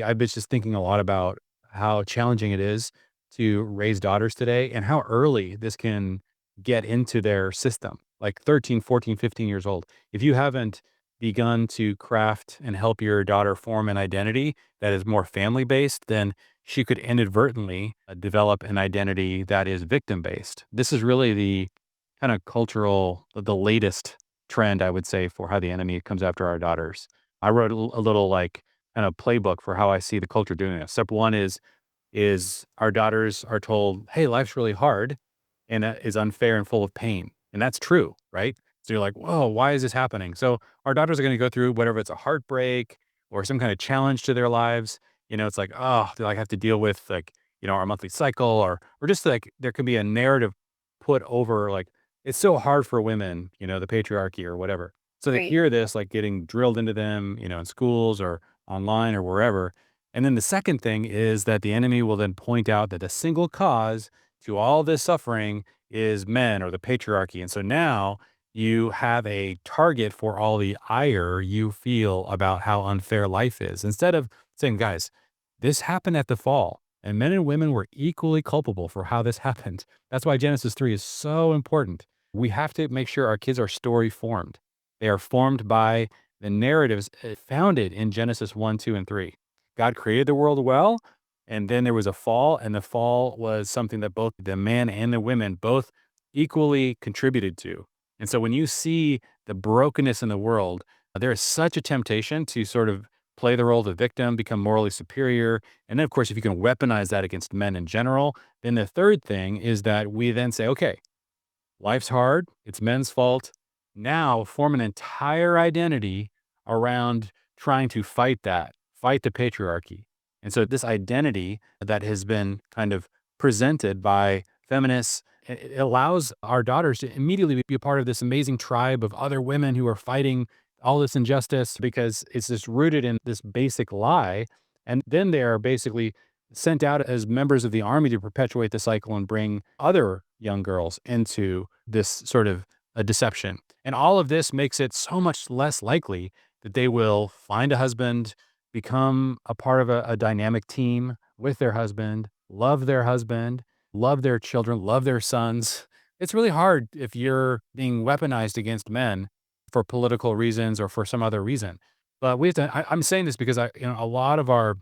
I've been just thinking a lot about how challenging it is to raise daughters today and how early this can get into their system, like 13, 14, 15 years old. If you haven't begun to craft and help your daughter form an identity that is more family based, then she could inadvertently develop an identity that is victim based. This is really the kind of cultural, the latest trend, I would say, for how the enemy comes after our daughters. I wrote a little like kind of playbook for how I see the culture doing this. Step one is our daughters are told, "Hey, life's really hard and is unfair and full of pain," and that's true, right? So you're like, "Whoa, why is this happening?" So our daughters are going to go through whatever it's a heartbreak or some kind of challenge to their lives. It's like, oh, they like have to deal with like our monthly cycle or just like there can be a narrative put over like it's so hard for women, the patriarchy or whatever. So they Right. hear this like getting drilled into them, in schools or online or wherever. And then the second thing is that the enemy will then point out that the single cause to all this suffering is men or the patriarchy. And so now you have a target for all the ire you feel about how unfair life is. Instead of saying, guys, this happened at the fall, and men and women were equally culpable for how this happened. That's why Genesis 3 is so important. We have to make sure our kids are story formed. They are formed by the narratives founded in Genesis 1, 2, and 3. God created the world well, and then there was a fall, and the fall was something that both the man and the women both equally contributed to. And so when you see the brokenness in the world, there is such a temptation to sort of play the role of the victim, become morally superior. And then, of course, if you can weaponize that against men in general, then the third thing is that we then say, okay, life's hard. It's men's fault. Now form an entire identity around trying to fight that, fight the patriarchy. And so this identity that has been kind of presented by feminists, it allows our daughters to immediately be a part of this amazing tribe of other women who are fighting all this injustice because it's just rooted in this basic lie. And then they are basically sent out as members of the army to perpetuate the cycle and bring other young girls into this sort of a deception. And all of this makes it so much less likely that they will find a husband, become a part of a dynamic team with their husband, love their children, love their sons. It's really hard if you're being weaponized against men for political reasons or for some other reason. But we have to, I'm saying this because a lot of our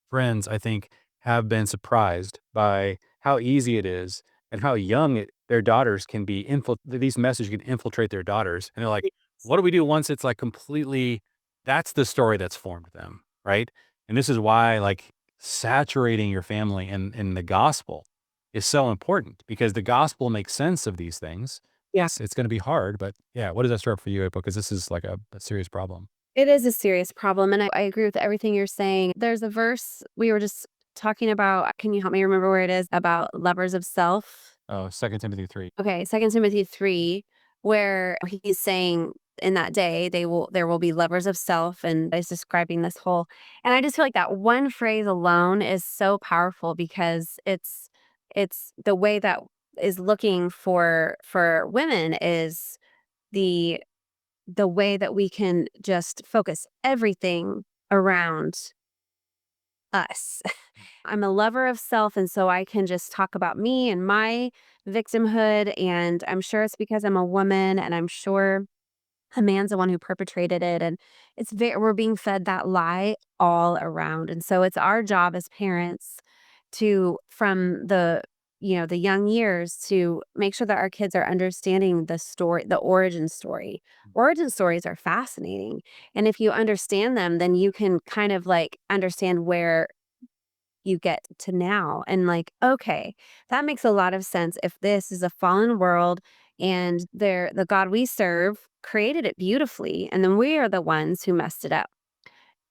friends, I think, have been surprised by how easy it is and how young their daughters can be. These messages can infiltrate their daughters, and they're like, "What do we do once it's like completely?" That's the story that's formed them, right? And this is why, like, saturating your family in the gospel is so important because the gospel makes sense of these things. Yes, it's going to be hard, but yeah, what does that start for you, April? Because this is like a serious problem. It is a serious problem, and I agree with everything you're saying. There's a verse we were just talking about. Can you help me remember where it is? About lovers of self. Oh, 2 Timothy 3. Okay, 2 Timothy 3, where he's saying in that day there will be lovers of self, and he's describing this whole, and I just feel like that one phrase alone is so powerful because it's the way that is looking for women is the the way that we can just focus everything around us. I'm a lover of self, and so I can just talk about me and my victimhood, and I'm sure it's because I'm a woman, and I'm sure a man's the one who perpetrated it, and we're being fed that lie all around, and so it's our job as parents to from the young years to make sure that our kids are understanding the story, the origin story. Origin stories are fascinating, and if you understand them, then you can kind of like understand where you get to now and like, okay, that makes a lot of sense. If this is a fallen world and the God we serve created it beautifully, and then we are the ones who messed it up.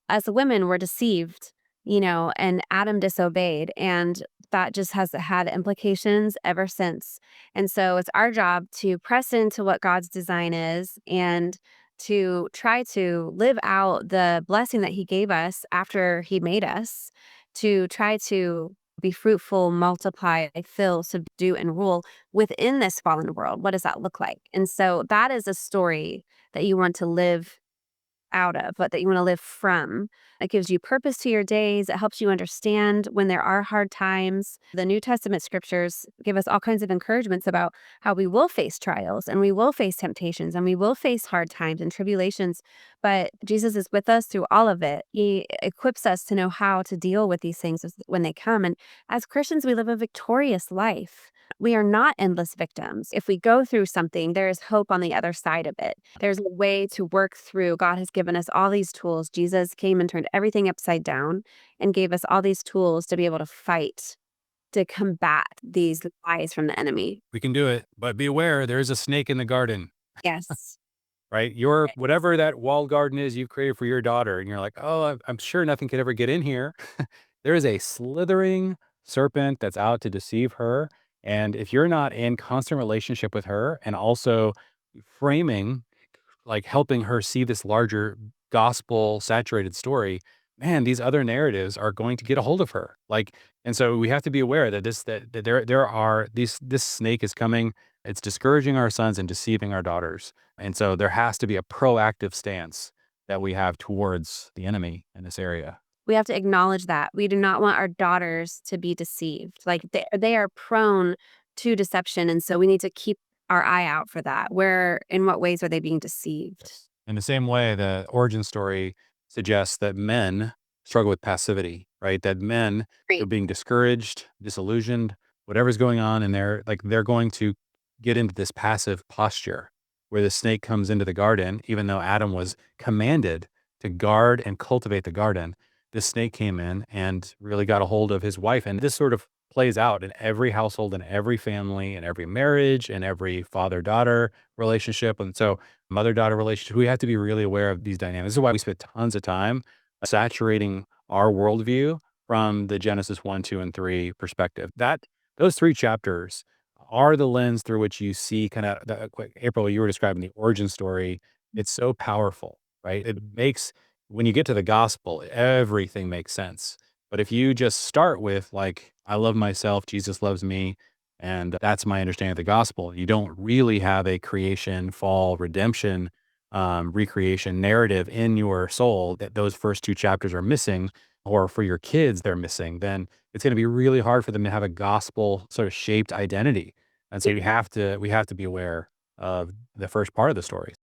As women, we're deceived, and Adam disobeyed, and that just has had implications ever since. And so it's our job to press into what God's design is and to try to live out the blessing that he gave us after he made us, to try to be fruitful, multiply, fill, subdue, and rule within this fallen world. What does that look like? And so that is a story that you want to live out of, but that you want to live from. It gives you purpose to your days. It helps you understand when there are hard times. The New Testament scriptures give us all kinds of encouragements about how we will face trials and we will face temptations and we will face hard times and tribulations. But Jesus is with us through all of it. He equips us to know how to deal with these things when they come. And as Christians, we live a victorious life. We are not endless victims. If we go through something, there is hope on the other side of it. There's a way to work through. God has given us all these tools. Jesus came and turned everything upside down and gave us all these tools to be able to fight, to combat these lies from the enemy. We can do it, but be aware there is a snake in the garden. Yes. Right? Your whatever that walled garden is you've created for your daughter, and you're like, "Oh, I'm sure nothing could ever get in here." There is a slithering serpent that's out to deceive her, and if you're not in constant relationship with her and also framing, like, helping her see this larger gospel saturated story, man, these other narratives are going to get a hold of her. Like, and so we have to be aware that that there are these this snake is coming. It's discouraging our sons and deceiving our daughters. And so there has to be a proactive stance that we have towards the enemy in this area. We have to acknowledge that. We do not want our daughters to be deceived. Like they are prone to deception. And so we need to keep our eye out for that. Where, in what ways are they being deceived? Yes. In the same way, the origin story suggests that men struggle with passivity, right? That men are Great. being discouraged, disillusioned, whatever's going on, and they're going to get into this passive posture where the snake comes into the garden, even though Adam was commanded to guard and cultivate the garden. This snake came in and really got a hold of his wife. And this sort of plays out in every household, in every family, in every marriage, in every father-daughter relationship. And so mother-daughter relationship, we have to be really aware of these dynamics. This is why we spend tons of time saturating our worldview from the Genesis 1, 2, and 3 perspective. Those 3 chapters are the lens through which you see kind of April, you were describing the origin story. It's so powerful, right? It makes when you get to the gospel, everything makes sense. But if you just start with like, I love myself, Jesus loves me, and that's my understanding of the gospel, you don't really have a creation, fall, redemption, recreation narrative in your soul that those first 2 chapters are missing, or for your kids, they're missing, then it's going to be really hard for them to have a gospel sort of shaped identity. And so we have to be aware of the first part of the story.